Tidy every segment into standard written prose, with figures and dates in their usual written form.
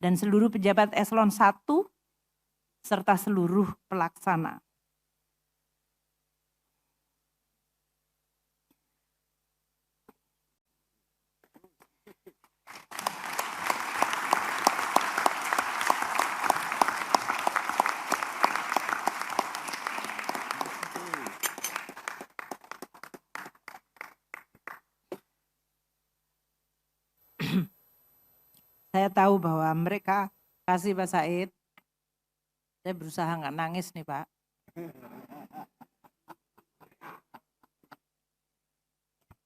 dan seluruh pejabat eselon 1 serta seluruh pelaksana. Saya tahu bahwa mereka, kasih Pak Said, saya berusaha nggak nangis nih Pak.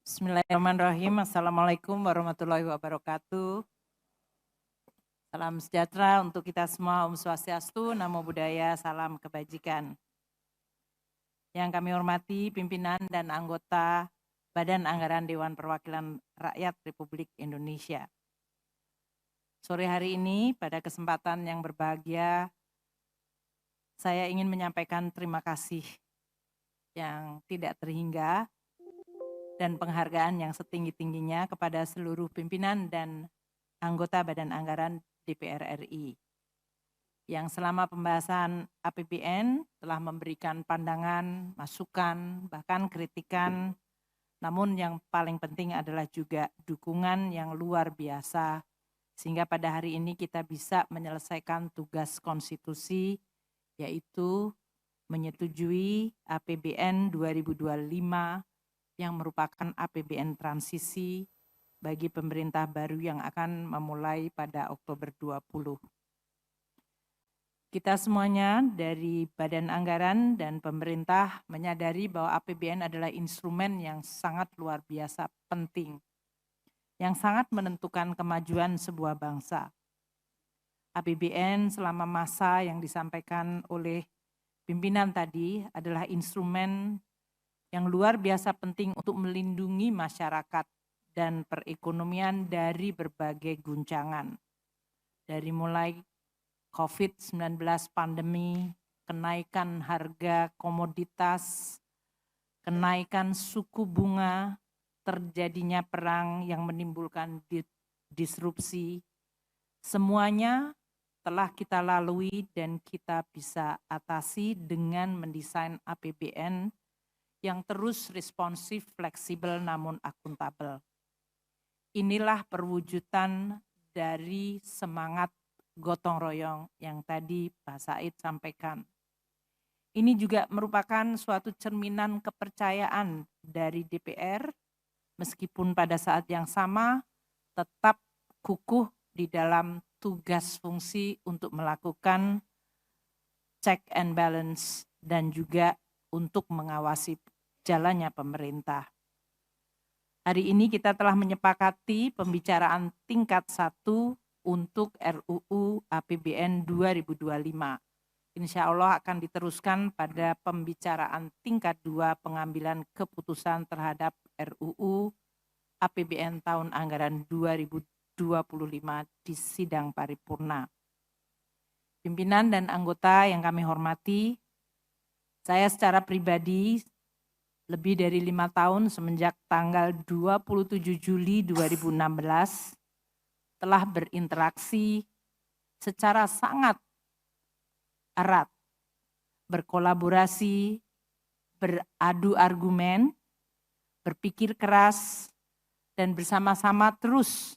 Bismillahirrahmanirrahim. Assalamualaikum warahmatullahi wabarakatuh. Salam sejahtera untuk kita semua. Om Swastiastu, Namo Buddhaya, salam kebajikan. Yang kami hormati pimpinan dan anggota Badan Anggaran Dewan Perwakilan Rakyat Republik Indonesia. Sore hari ini pada kesempatan yang berbahagia, saya ingin menyampaikan terima kasih yang tidak terhingga dan penghargaan yang setinggi-tingginya kepada seluruh pimpinan dan anggota Badan Anggaran DPR RI yang selama pembahasan APBN telah memberikan pandangan, masukan, bahkan kritikan, namun yang paling penting adalah juga dukungan yang luar biasa sehingga pada hari ini kita bisa menyelesaikan tugas konstitusi, yaitu menyetujui APBN 2025 yang merupakan APBN transisi bagi pemerintah baru yang akan memulai pada Oktober 20. Kita semuanya dari Badan Anggaran dan pemerintah menyadari bahwa APBN adalah instrumen yang sangat luar biasa penting, yang sangat menentukan kemajuan sebuah bangsa. APBN selama masa yang disampaikan oleh pimpinan tadi adalah instrumen yang luar biasa penting untuk melindungi masyarakat dan perekonomian dari berbagai guncangan. Dari mulai COVID-19 pandemi, kenaikan harga komoditas, kenaikan suku bunga, terjadinya perang yang menimbulkan disrupsi, semuanya telah kita lalui dan kita bisa atasi dengan mendesain APBN yang terus responsif, fleksibel, namun akuntabel. Inilah perwujudan dari semangat gotong royong yang tadi Pak Said sampaikan. Ini juga merupakan suatu cerminan kepercayaan dari DPR, meskipun pada saat yang sama tetap kukuh di dalam tugas fungsi untuk melakukan check and balance dan juga untuk mengawasi jalannya pemerintah. Hari ini kita telah menyepakati pembicaraan tingkat 1 untuk RUU APBN 2025. Insya Allah akan diteruskan pada pembicaraan tingkat 2 pengambilan keputusan terhadap RUU APBN tahun anggaran 2025 di sidang paripurna. Pimpinan dan anggota yang kami hormati, saya secara pribadi lebih dari 5 tahun semenjak tanggal 27 Juli 2016 telah berinteraksi secara sangat erat, berkolaborasi, beradu argumen, berpikir keras, dan bersama-sama terus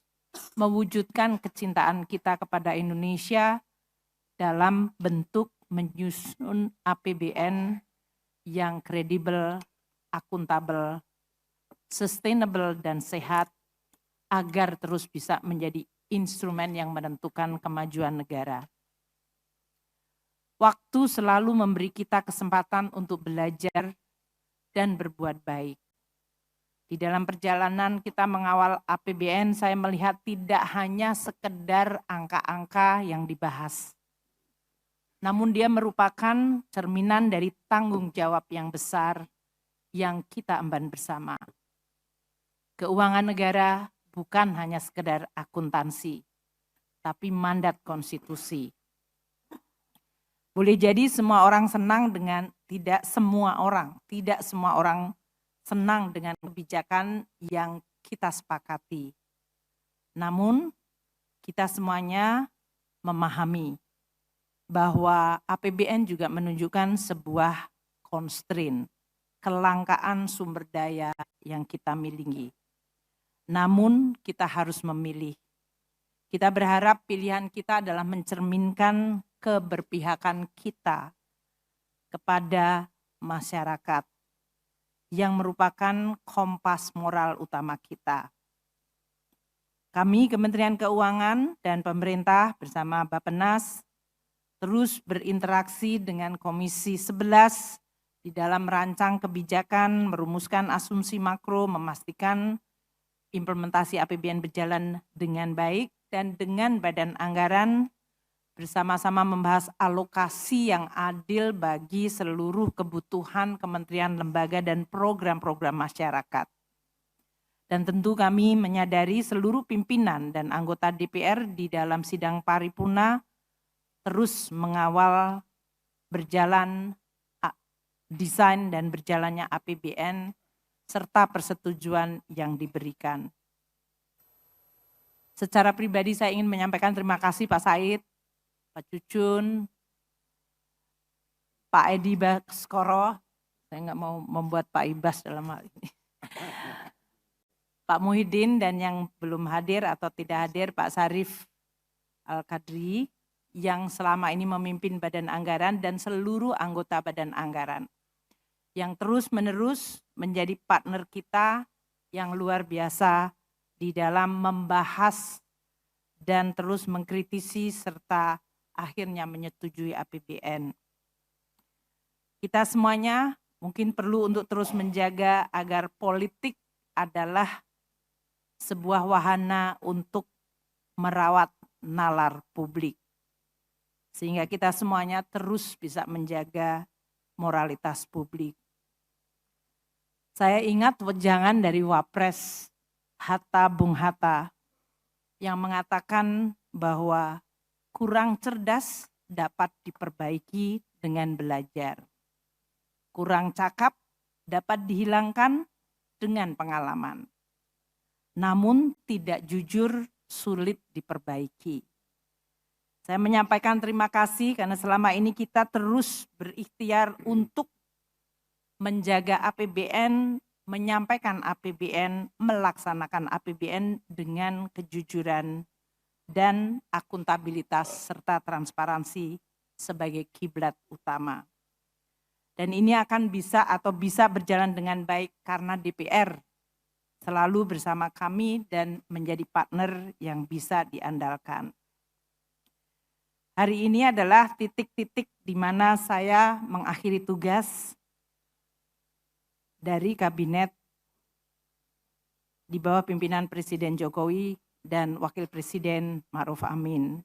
mewujudkan kecintaan kita kepada Indonesia dalam bentuk menyusun APBN yang kredibel, akuntabel, sustainable, dan sehat agar terus bisa menjadi instrumen yang menentukan kemajuan negara. Waktu selalu memberi kita kesempatan untuk belajar dan berbuat baik. Di dalam perjalanan kita mengawal APBN, saya melihat tidak hanya sekedar angka-angka yang dibahas, namun dia merupakan cerminan dari tanggung jawab yang besar yang kita emban bersama. Keuangan negara bukan hanya sekedar akuntansi, tapi mandat konstitusi. Boleh jadi semua orang senang dengan, tidak semua orang senang dengan kebijakan yang kita sepakati. Namun kita semuanya memahami bahwa APBN juga menunjukkan sebuah constraint, kelangkaan sumber daya yang kita miliki. Namun kita harus memilih. Kita berharap pilihan kita adalah mencerminkan keberpihakan kita kepada masyarakat yang merupakan kompas moral utama kita. Kami Kementerian Keuangan dan pemerintah bersama Bappenas terus berinteraksi dengan Komisi 11 di dalam merancang kebijakan, merumuskan asumsi makro, memastikan implementasi APBN berjalan dengan baik, dan dengan Badan Anggaran bersama-sama membahas alokasi yang adil bagi seluruh kebutuhan kementerian, lembaga, dan program-program masyarakat. Dan tentu kami menyadari seluruh pimpinan dan anggota DPR di dalam sidang paripurna terus mengawal berjalan desain dan berjalannya APBN serta persetujuan yang diberikan. Secara pribadi saya ingin menyampaikan terima kasih Pak Said, Pak Cucun, Pak Edi Baskoro, saya nggak mau membuat Pak Ibas dalam hal ini. Pak Muhyiddin dan yang belum hadir atau tidak hadir Pak Sarif Al-Kadri yang selama ini memimpin Badan Anggaran dan seluruh anggota Badan Anggaran yang terus-menerus menjadi partner kita yang luar biasa di dalam membahas dan terus mengkritisi serta akhirnya menyetujui APBN. Kita semuanya mungkin perlu untuk terus menjaga agar politik adalah sebuah wahana untuk merawat nalar publik. Sehingga kita semuanya terus bisa menjaga moralitas publik. Saya ingat wejangan dari Wapres Bung Hatta yang mengatakan bahwa kurang cerdas dapat diperbaiki dengan belajar. Kurang cakap dapat dihilangkan dengan pengalaman. Namun tidak jujur sulit diperbaiki. Saya menyampaikan terima kasih karena selama ini kita terus berikhtiar untuk menjaga APBN, menyampaikan APBN, melaksanakan APBN dengan kejujuran dan akuntabilitas serta transparansi sebagai kiblat utama. Dan ini akan bisa berjalan dengan baik karena DPR selalu bersama kami dan menjadi partner yang bisa diandalkan. Hari ini adalah titik-titik di mana saya mengakhiri tugas dari kabinet di bawah pimpinan Presiden Jokowi dan Wakil Presiden Ma'ruf Amin.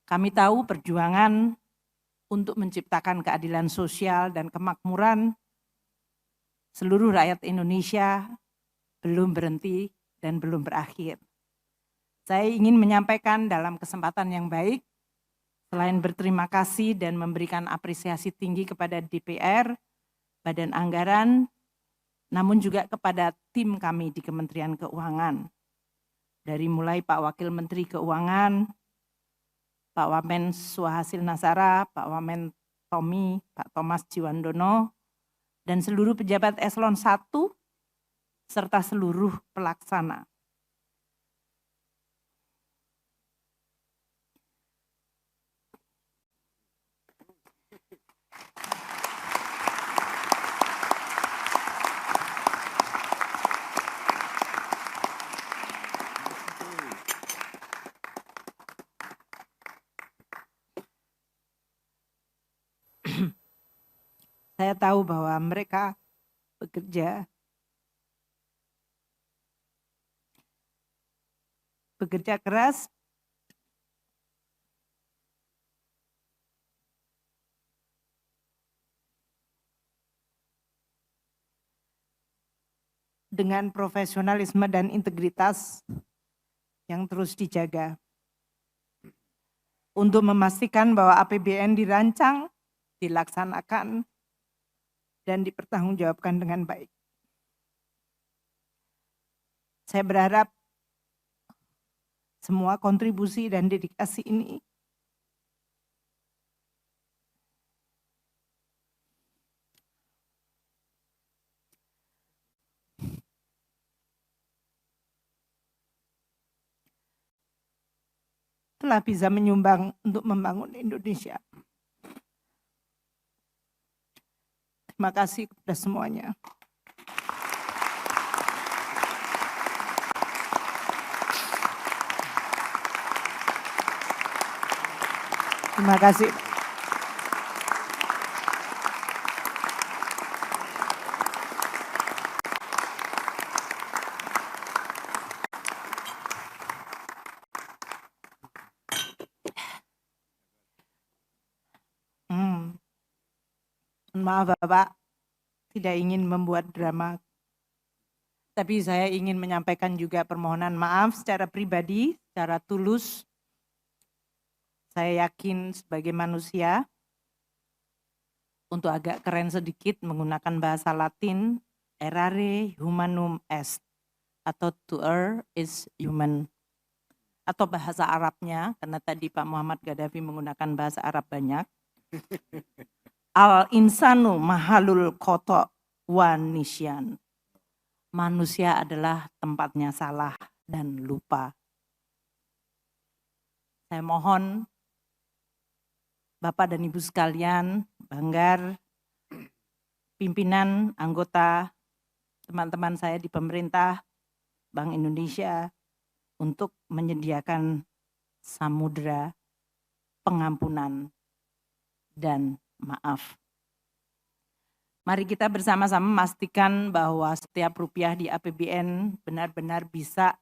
Kami tahu perjuangan untuk menciptakan keadilan sosial dan kemakmuran seluruh rakyat Indonesia belum berhenti dan belum berakhir. Saya ingin menyampaikan dalam kesempatan yang baik, selain berterima kasih dan memberikan apresiasi tinggi kepada DPR, Badan Anggaran, namun juga kepada tim kami di Kementerian Keuangan. Dari mulai Pak Wakil Menteri Keuangan, Pak Wamen Suhasil Nasara, Pak Wamen Tommy, Pak Thomas Jiwandono, dan seluruh pejabat eselon 1 serta seluruh pelaksana. Saya tahu bahwa mereka bekerja keras dengan profesionalisme dan integritas yang terus dijaga untuk memastikan bahwa APBN dirancang, dilaksanakan, dan dipertanggungjawabkan dengan baik. Saya berharap semua kontribusi dan dedikasi ini telah bisa menyumbang untuk membangun Indonesia. Terima kasih kepada semuanya. Terima kasih. Maaf Bapak, tidak ingin membuat drama, tapi saya ingin menyampaikan juga permohonan maaf secara pribadi, secara tulus. Saya yakin sebagai manusia, untuk agak keren sedikit menggunakan bahasa Latin, errare humanum est, atau to err is human. Atau bahasa Arabnya, karena tadi Pak Muhammad Gaddafi menggunakan bahasa Arab banyak. Al-insanu mahalul khoto' wa nisyan. Manusia adalah tempatnya salah dan lupa. Saya mohon Bapak dan Ibu sekalian, Banggar, pimpinan, anggota, teman-teman saya di pemerintah, Bank Indonesia, untuk menyediakan samudera pengampunan dan maaf. Mari kita bersama-sama memastikan bahwa setiap rupiah di APBN benar-benar bisa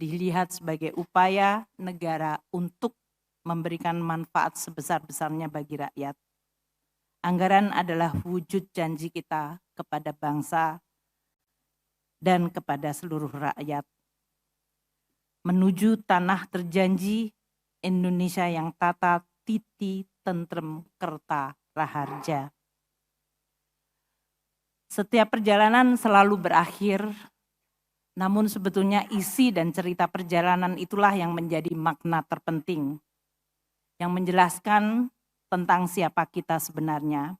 dilihat sebagai upaya negara untuk memberikan manfaat sebesar-besarnya bagi rakyat. Anggaran adalah wujud janji kita kepada bangsa dan kepada seluruh rakyat. Menuju tanah terjanji Indonesia yang tata, titi, tentrem, kerta, raharja. Setiap perjalanan selalu berakhir, namun sebetulnya isi dan cerita perjalanan itulah yang menjadi makna terpenting, yang menjelaskan tentang siapa kita sebenarnya.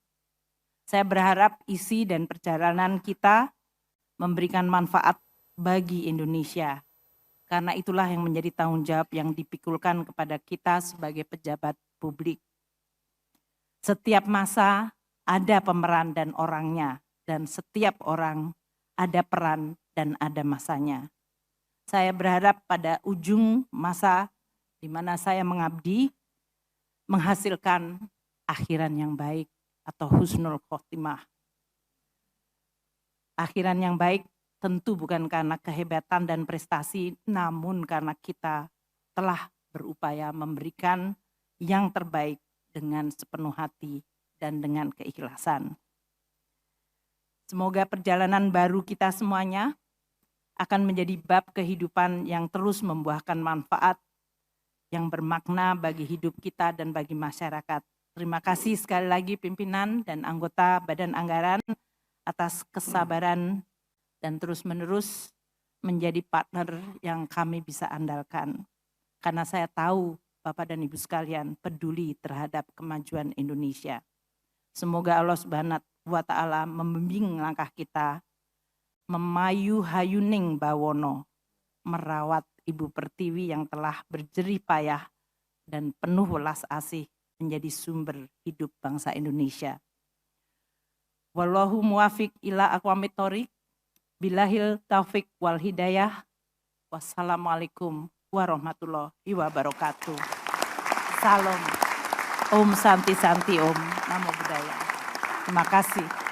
Saya berharap isi dan perjalanan kita memberikan manfaat bagi Indonesia, karena itulah yang menjadi tanggung jawab yang dipikulkan kepada kita sebagai pejabat publik. Setiap masa ada pemeran dan orangnya, dan setiap orang ada peran dan ada masanya. Saya berharap pada ujung masa di mana saya mengabdi, menghasilkan akhiran yang baik atau husnul khotimah. Akhiran yang baik tentu bukan karena kehebatan dan prestasi, namun karena kita telah berupaya memberikan yang terbaik dengan sepenuh hati dan dengan keikhlasan. Semoga perjalanan baru kita semuanya akan menjadi bab kehidupan yang terus membuahkan manfaat yang bermakna bagi hidup kita dan bagi masyarakat. Terima kasih sekali lagi pimpinan dan anggota Badan Anggaran atas kesabaran dan terus-menerus menjadi partner yang kami bisa andalkan. Karena saya tahu Bapak dan Ibu sekalian peduli terhadap kemajuan Indonesia. Semoga Allah Subhanahu wa Ta'ala membimbing langkah kita, memayu hayuning bawono, merawat Ibu Pertiwi yang telah berjerih payah dan penuh welas asih menjadi sumber hidup bangsa Indonesia. Wallahu muwafiq ila aqwamit thoriq, bilahil taufik wal hidayah. Wassalamualaikum warahmatullahi wabarakatuh. Salam. Om Santi Santi Om. Namo Buddhaya. Terima kasih.